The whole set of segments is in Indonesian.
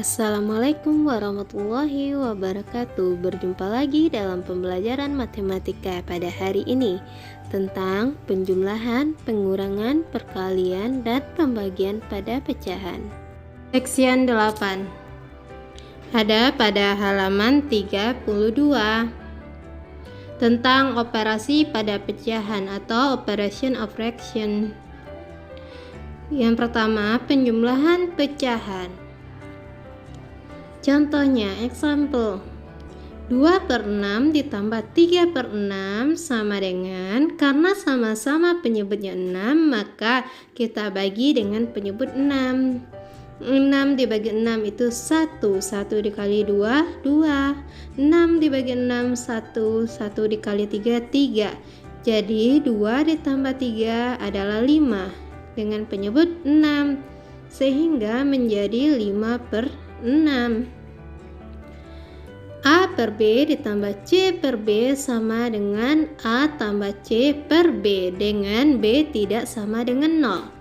Assalamualaikum warahmatullahi wabarakatuh. Berjumpa lagi dalam pembelajaran matematika pada hari ini tentang penjumlahan, pengurangan, perkalian, dan pembagian pada pecahan. Seksian 8 ada pada halaman 32 tentang operasi pada pecahan atau operation of fraction. Yang pertama, penjumlahan pecahan. Contohnya, example 2/6 ditambah 3/6 sama dengan, karena sama-sama penyebutnya 6, maka kita bagi dengan penyebut 6. 6 dibagi 6 itu 1, 1 dikali 2, 2. 6 dibagi 6, 1, 1 dikali 3, 3. Jadi 2 ditambah 3 adalah 5 dengan penyebut 6, sehingga menjadi 5/6. A per B ditambah C per B sama dengan A tambah C per B dengan B tidak sama dengan 0.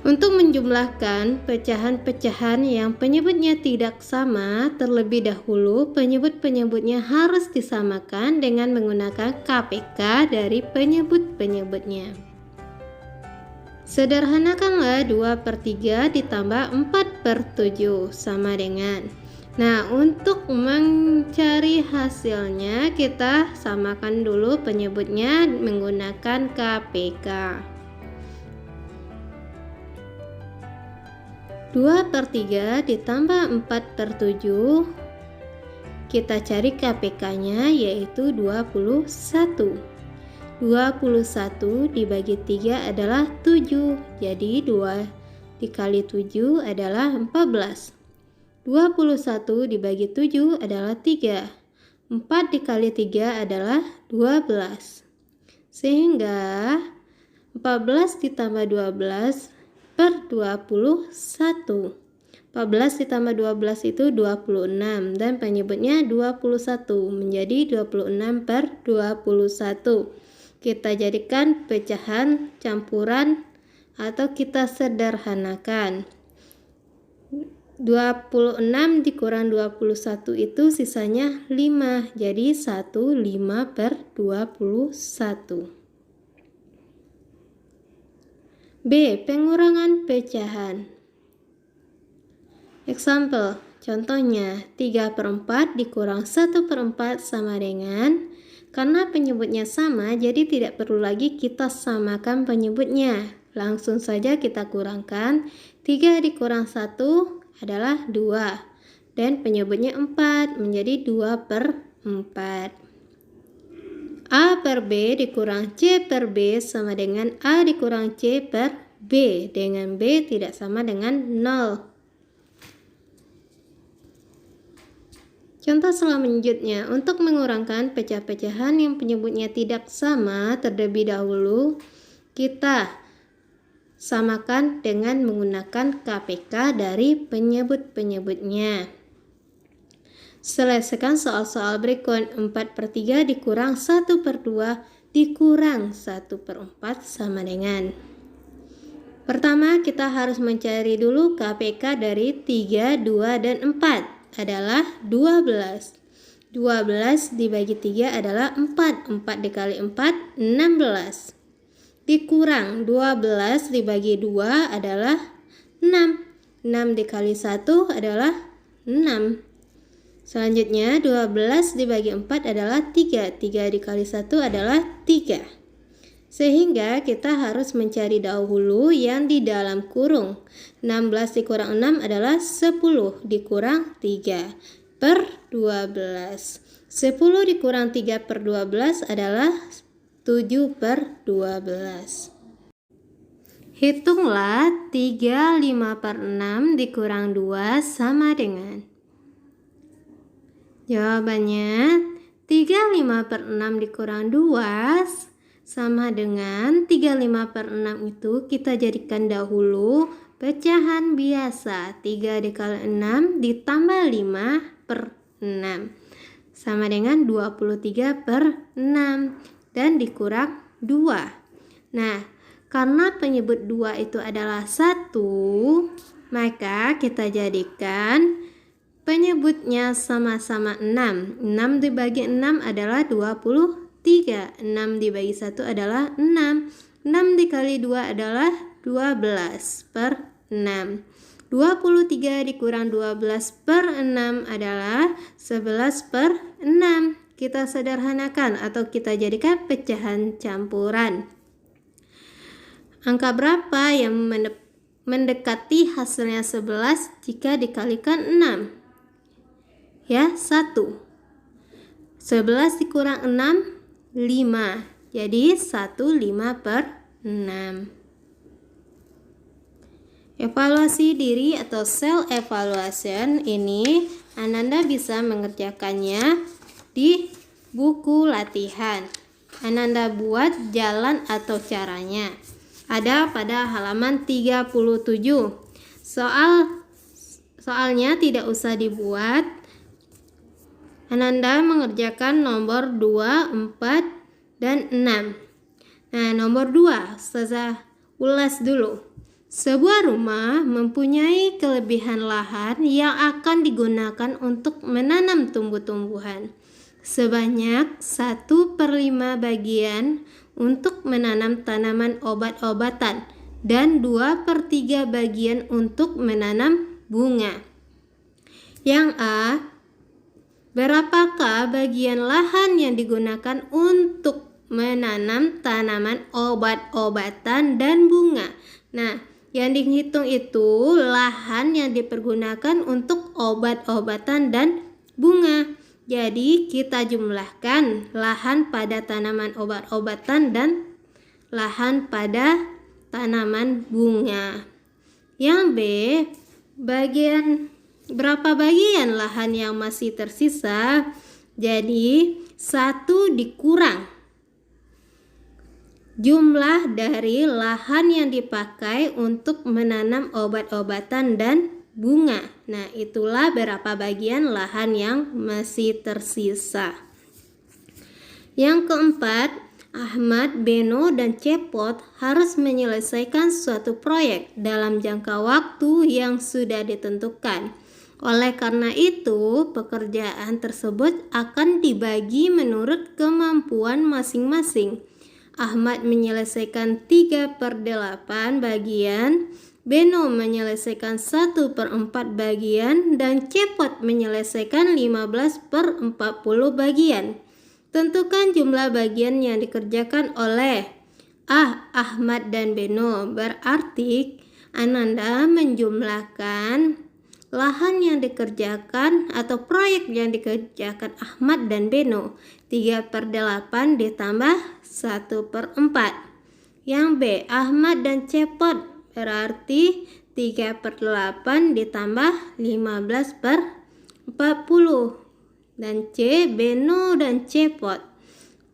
Untuk menjumlahkan pecahan-pecahan yang penyebutnya tidak sama, terlebih dahulu penyebut-penyebutnya harus disamakan dengan menggunakan KPK dari penyebut-penyebutnya. Sederhanakanlah 2/3 ditambah 4/7 sama dengan. Nah, untuk mencari hasilnya kita samakan dulu penyebutnya menggunakan KPK. 2/3 ditambah 4/7, kita cari KPK-nya yaitu 21. 21 dibagi 3 adalah 7, jadi 2 dikali 7 adalah 14. 21 dibagi 7 adalah 3. 4 dikali 3 adalah 12. Sehingga 14 ditambah 12 per 21. 14 ditambah 12 itu 26 dan penyebutnya 21 menjadi 26/21. Kita jadikan pecahan campuran atau kita sederhanakan. 26 dikurang 21 itu sisanya 5, jadi 1/5/21. B. Pengurangan pecahan. Example, contohnya 3/4 dikurang 1/4 sama dengan, karena penyebutnya sama, jadi tidak perlu lagi kita samakan penyebutnya. Langsung saja kita kurangkan. 3 dikurang 1 adalah 2. Dan penyebutnya 4, menjadi 2/4. A per B dikurang C per B sama dengan A dikurang C per B. Dengan B tidak sama dengan 0. Contoh selanjutnya, untuk mengurangkan pecah-pecahan yang penyebutnya tidak sama, terlebih dahulu kita samakan dengan menggunakan KPK dari penyebut-penyebutnya. Selesaikan soal-soal berikut. 4/3 dikurang 1/2 dikurang 1/4 sama dengan. Pertama, kita harus mencari dulu KPK dari 3, 2, dan 4. Adalah 12. 12 dibagi 3 adalah 4. 4 dikali 4, 16. Dikurang 12 dibagi 2 adalah 6. 6 dikali 1 adalah 6. Selanjutnya 12 dibagi 4 adalah 3. 3 dikali 1 adalah 3. Sehingga kita harus mencari dahulu yang di dalam kurung. 16 dikurang 6 adalah 10 dikurang 3 per 12. 10 dikurang 3 per 12 adalah 7 per 12. Hitunglah 3/5/6 dikurang 2 sama dengan. Jawabannya 3/5/6 dikurang 2 sama dengan 3/5/6 itu kita jadikan dahulu pecahan biasa. 3 dikali 6 ditambah 5/6 sama dengan 23/6 dan dikurang 2. Nah, Karena penyebut 2 itu adalah 1, maka kita jadikan penyebutnya sama-sama 6. 6 dibagi 6 adalah 23. 6 dibagi 1 adalah 6. 6 dikali 2 adalah 12 per 6. 23 dikurang 12 per 6 adalah 11 per 6. Kita sederhanakan atau kita jadikan pecahan campuran. Angka berapa yang mendekati hasilnya 11 jika dikalikan 6? Ya, 1. 11 dikurang 6, 5. Jadi 15 per 6. Evaluasi diri atau self evaluation ini Ananda bisa mengerjakannya di buku latihan. Ananda buat jalan atau caranya. Ada pada halaman 37. Soalnya tidak usah dibuat. Ananda mengerjakan nomor 2, 4, dan 6. Nah, nomor 2, Ustazah ulas dulu. Sebuah rumah mempunyai kelebihan lahan yang akan digunakan untuk menanam tumbuh-tumbuhan. Sebanyak 1/5 bagian untuk menanam tanaman obat-obatan dan 2/3 bagian untuk menanam bunga. Yang A, berapakah bagian lahan yang digunakan untuk menanam tanaman obat-obatan dan bunga? Nah, yang dihitung itu lahan yang dipergunakan untuk obat-obatan dan bunga. Jadi kita jumlahkan lahan pada tanaman obat-obatan dan lahan pada tanaman bunga. Yang B, berapa bagian lahan yang masih tersisa? Jadi 1 dikurang jumlah dari lahan yang dipakai untuk menanam obat-obatan dan bunga. Nah, itulah berapa bagian lahan yang masih tersisa. Yang keempat, Ahmad, Beno, dan Cepot harus menyelesaikan suatu proyek dalam jangka waktu yang sudah ditentukan. Oleh karena itu, pekerjaan tersebut akan dibagi menurut kemampuan masing-masing. Ahmad menyelesaikan 3/8 bagian, Beno menyelesaikan 1/4 bagian, dan Cepot menyelesaikan 15/40 bagian. Tentukan jumlah bagian yang dikerjakan oleh Ahmad dan Beno. Berarti Ananda menjumlahkan lahan yang dikerjakan atau proyek yang dikerjakan Ahmad dan Beno. 3/8 ditambah 1/4. Yang B, Ahmad dan Cepot, berarti 3/8 ditambah 15/40. Dan C, Beno dan Cepot,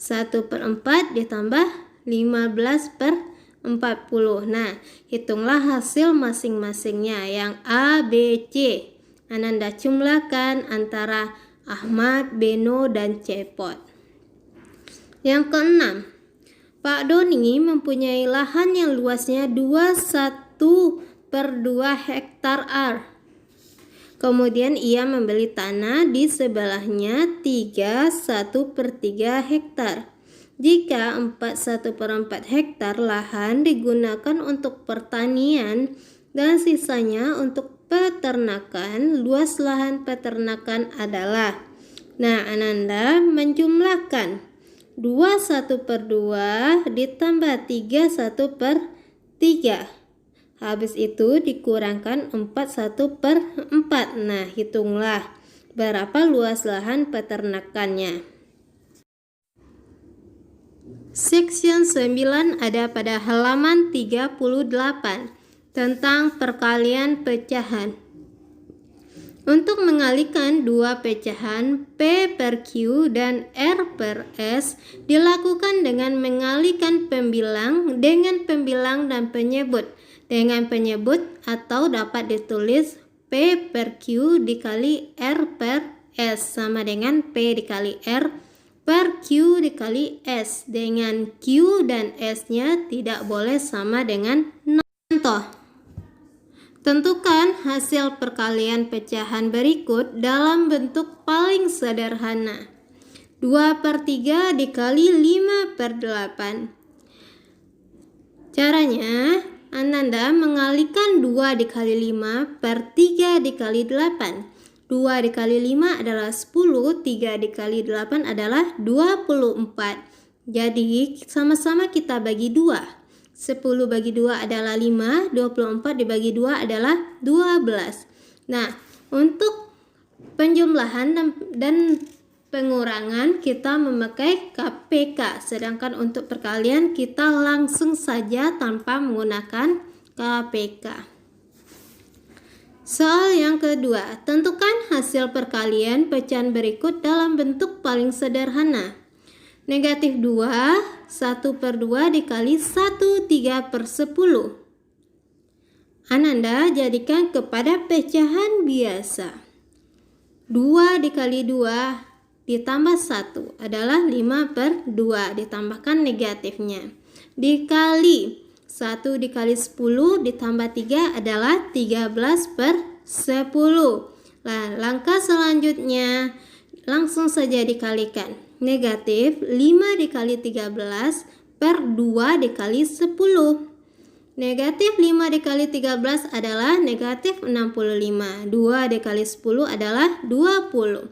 1/4 ditambah 15/40. Nah, hitunglah hasil masing-masingnya. Yang A, B, C. Ananda jumlahkan antara Ahmad, Beno, dan Cepot. Yang keenam, Pak Doni mempunyai lahan yang luasnya 21/2 hektar R. Kemudian ia membeli tanah di sebelahnya 1/3 hektar. Jika 1/4 hektar lahan digunakan untuk pertanian dan sisanya untuk peternakan, luas lahan peternakan adalah. Nah, Ananda menjumlahkan 21/2 ditambah 31/3. Habis itu dikurangkan 41/4. Nah, hitunglah berapa luas lahan peternakannya. Section 9 ada pada halaman 38 tentang perkalian pecahan. Untuk mengalihkan dua pecahan P per Q dan R per S dilakukan dengan mengalihkan pembilang dengan pembilang dan penyebut dengan penyebut, atau dapat ditulis P per Q dikali R per S sama dengan P dikali R per Q dikali S, dengan Q dan S-nya tidak boleh sama dengan 0. Contoh, tentukan hasil perkalian pecahan berikut dalam bentuk paling sederhana. 2/3 dikali 5/8. Caranya, Ananda mengalikan 2 dikali 5/3 dikali 8. 2 dikali 5 adalah 10, 3 dikali 8 adalah 24. Jadi, sama-sama kita bagi 2. 10 bagi 2 adalah 5, 24 dibagi 2 adalah 12. Nah, untuk penjumlahan dan pengurangan kita memakai KPK, sedangkan untuk perkalian kita langsung saja tanpa menggunakan KPK. Soal yang kedua, tentukan hasil perkalian pecahan berikut dalam bentuk paling sederhana. Negatif 2, 1/2 dikali 1 3/10. Ananda jadikan kepada pecahan biasa. 2 dikali 2 ditambah 1 adalah 5/2, ditambahkan negatifnya. Dikali 1 dikali 10 ditambah 3 adalah 13/10. Nah, langkah selanjutnya langsung saja dikalikan. Negatif 5 dikali 13 per 2 dikali 10. Negatif 5 dikali 13 adalah negatif 65. 2 dikali 10 adalah 20.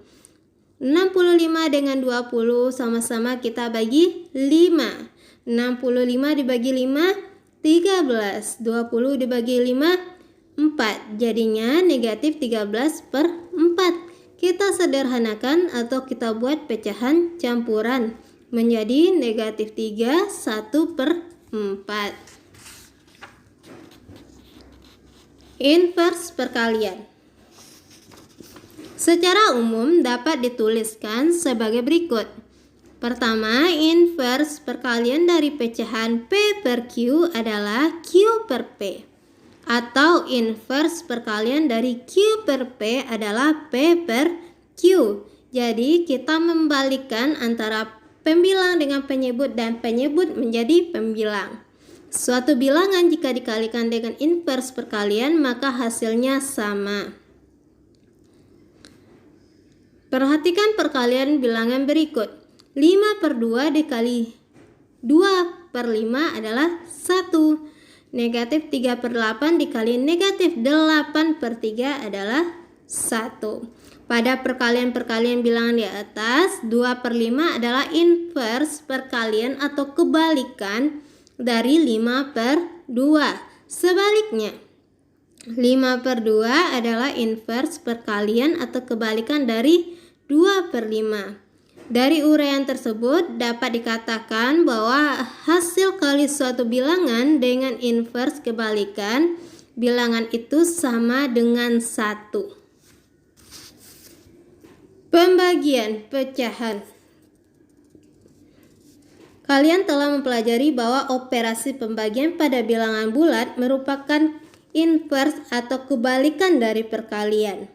65 dengan 20 sama-sama kita bagi 5. 65 dibagi 5, 13. 20 dibagi 5, 4. Jadinya negatif 13/4. Kita sederhanakan atau kita buat pecahan campuran menjadi negatif 3, 1/4. Invers perkalian. Secara umum dapat dituliskan sebagai berikut. Pertama, invers perkalian dari pecahan P per Q adalah Q per P. Atau invers perkalian dari Q per P adalah P per Q. Jadi kita membalikkan antara pembilang dengan penyebut dan penyebut menjadi pembilang. Suatu bilangan jika dikalikan dengan invers perkalian maka hasilnya sama. Perhatikan perkalian bilangan berikut. 5/2 dikali 2/5 adalah 1. Negatif 3/8 dikali negatif 8/3 adalah 1. Pada perkalian-perkalian bilangan di atas, 2/5 adalah invers perkalian atau kebalikan dari 5/2. Sebaliknya, 5/2 adalah invers perkalian atau kebalikan dari 2/5. Dari uraian tersebut dapat dikatakan bahwa hasil kali suatu bilangan dengan invers kebalikan bilangan itu sama dengan 1. Pembagian pecahan. Kalian telah mempelajari bahwa operasi pembagian pada bilangan bulat merupakan invers atau kebalikan dari perkalian.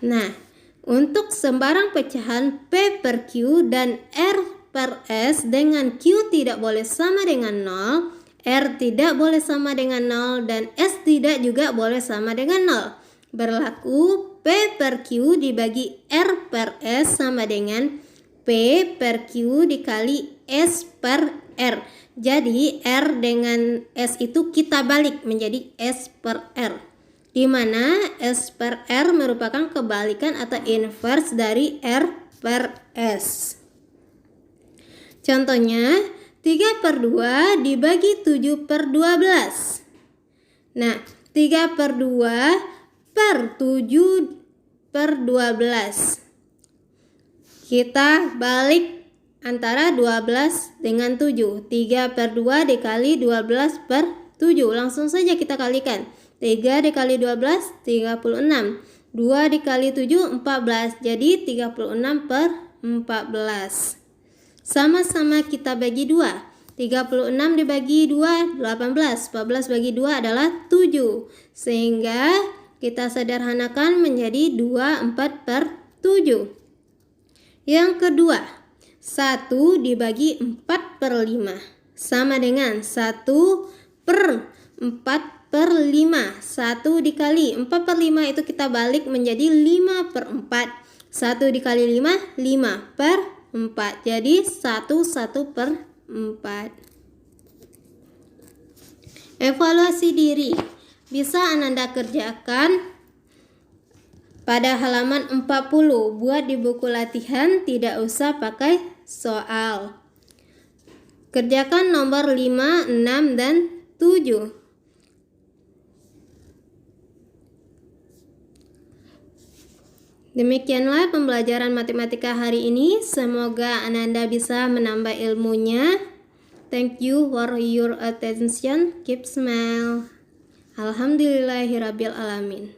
Nah, untuk sembarang pecahan P per Q dan R per S dengan Q tidak boleh sama dengan 0, R tidak boleh sama dengan 0, dan S tidak juga boleh sama dengan 0. Berlaku P per Q dibagi R per S sama dengan P per Q dikali S per R. Jadi R dengan S itu kita balik menjadi S per R, di mana S per R merupakan kebalikan atau inverse dari R per S. Contohnya, 3/2 dibagi 7/12. Nah, 3/2 per 7/12. Kita balik antara 12 dengan 7. 3/2 dikali 12/7. Langsung saja kita kalikan. 3 dikali 12, 36. 2 dikali 7, 14. Jadi 36/14. Sama-sama kita bagi 2. 36 dibagi 2, 18. 14 bagi 2 adalah 7. Sehingga kita sederhanakan menjadi 24/7. Yang kedua, 1 dibagi 4/5 sama dengan 1/4/5. 1 dikali 4/5 itu kita balik menjadi 5/4. 1 dikali 5, 5/4. Jadi 1/4. Evaluasi diri bisa Ananda kerjakan pada halaman 40. Buat di buku latihan, tidak usah pakai soal. Kerjakan nomor 5, 6, dan 7. Demikianlah pembelajaran matematika hari ini. Semoga Ananda bisa menambah ilmunya. Thank you for your attention. Keep smile. Alhamdulillahirabbil alamin.